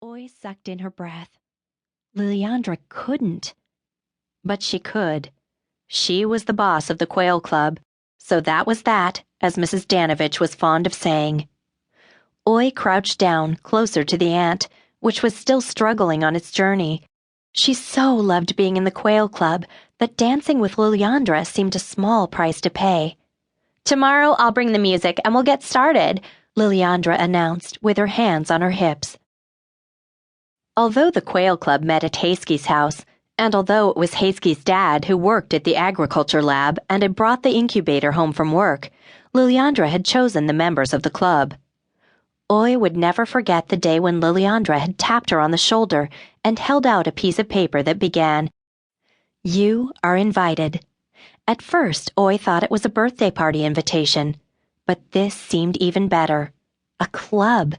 Oi sucked in her breath. Liliandra couldn't. But she could. She was the boss of the Quail Club, so that was that, as Mrs. Danovich was fond of saying. Oi crouched down, closer to the ant, which was still struggling on its journey. She so loved being in the Quail Club that dancing with Liliandra seemed a small price to pay. "Tomorrow I'll bring the music and we'll get started," Liliandra announced, with her hands on her hips. Although the Quail Club met at Haskey's house, and although it was Haskey's dad who worked at the agriculture lab and had brought the incubator home from work, Liliandra had chosen the members of the club. Oi would never forget the day when Liliandra had tapped her on the shoulder and held out a piece of paper that began, "You are invited." At first, Oi thought it was a birthday party invitation, but this seemed even better. A club.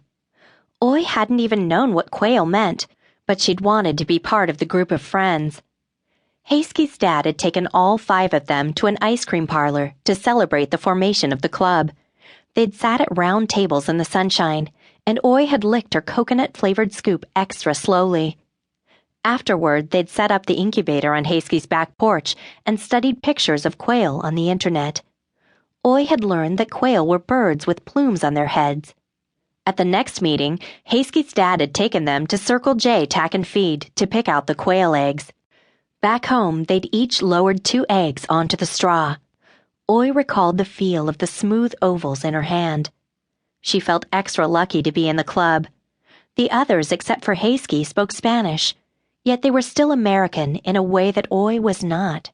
Oi hadn't even known what quail meant, but she'd wanted to be part of the group of friends. Haskey's dad had taken all 5 of them to an ice cream parlor to celebrate the formation of the club. They'd sat at round tables in the sunshine, and Oi had licked her coconut-flavored scoop extra slowly. Afterward, they'd set up the incubator on Haskey's back porch and studied pictures of quail on the internet. Oi had learned that quail were birds with plumes on their heads. At the next meeting, Haskey's dad had taken them to Circle J Tack and Feed to pick out the quail eggs. Back home, they'd each lowered 2 eggs onto the straw. Oi recalled the feel of the smooth ovals in her hand. She felt extra lucky to be in the club. The others, except for Haskey, spoke Spanish, yet they were still American in a way that Oi was not.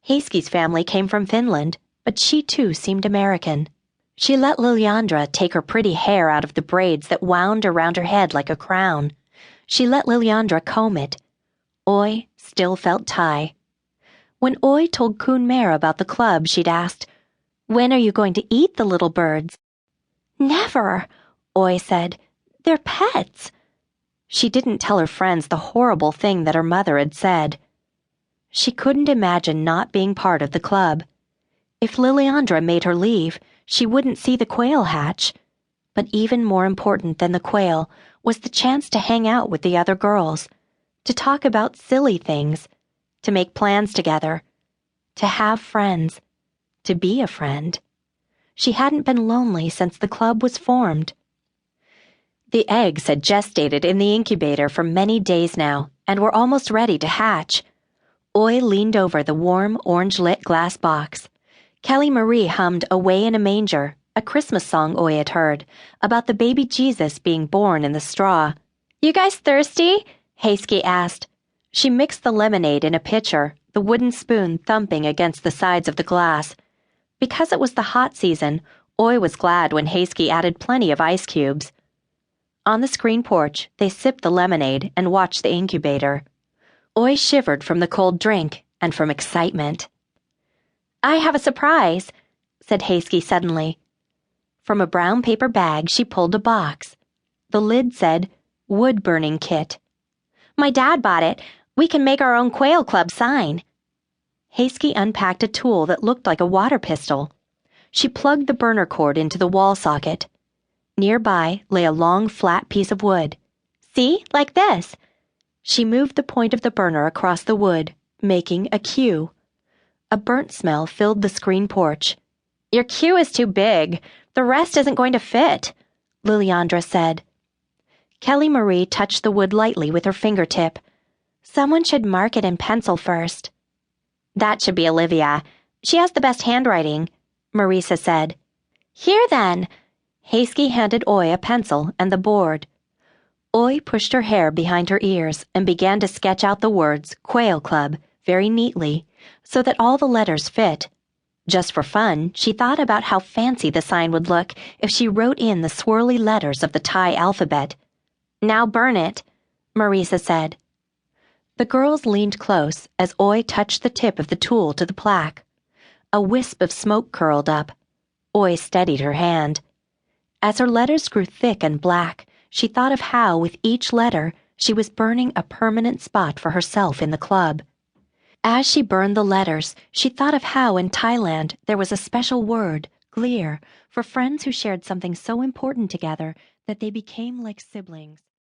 Haskey's family came from Finland, but she too seemed American. She let Liliandra take her pretty hair out of the braids that wound around her head like a crown. She let Liliandra comb it. Oi still felt Thai. When Oi told Kun Mare about the club, she'd asked, "When are you going to eat the little birds?" "Never," Oi said. "They're pets." She didn't tell her friends the horrible thing that her mother had said. She couldn't imagine not being part of the club. If Liliandra made her leave, she wouldn't see the quail hatch. But even more important than the quail was the chance to hang out with the other girls, to talk about silly things, to make plans together, to have friends, to be a friend. She hadn't been lonely since the club was formed. The eggs had gestated in the incubator for many days now and were almost ready to hatch. Oi leaned over the warm, orange-lit glass box. Kelly Marie hummed "Away in a Manger," a Christmas song Oi had heard, about the baby Jesus being born in the straw. "You guys thirsty?" Haskey asked. She mixed the lemonade in a pitcher, the wooden spoon thumping against the sides of the glass. Because it was the hot season, Oi was glad when Haskey added plenty of ice cubes. On the screen porch, they sipped the lemonade and watched the incubator. Oi shivered from the cold drink and from excitement. "I have a surprise," said Haskey suddenly. From a brown paper bag, she pulled a box. The lid said, "Wood-burning kit." "My dad bought it. We can make our own Quail Club sign." Haskey unpacked a tool that looked like a water pistol. She plugged the burner cord into the wall socket. Nearby lay a long, flat piece of wood. "See, like this." She moved the point of the burner across the wood, making a Q. A burnt smell filled the screen porch. "Your Q is too big. The rest isn't going to fit," Liliandra said. Kelly Marie touched the wood lightly with her fingertip. "Someone should mark it in pencil first." "That should be Olivia. She has the best handwriting," Marisa said. "Here then." Haskey handed Oi a pencil and the board. Oi pushed her hair behind her ears and began to sketch out the words Quail Club very neatly, so that all the letters fit. Just for fun, she thought about how fancy the sign would look if she wrote in the swirly letters of the Thai alphabet. "Now burn it," Marisa said. The girls leaned close as Oi touched the tip of the tool to the plaque. A wisp of smoke curled up. Oi steadied her hand. As her letters grew thick and black, she thought of how, with each letter, she was burning a permanent spot for herself in the club. As she burned the letters, she thought of how in Thailand there was a special word, glir, for friends who shared something so important together that they became like siblings.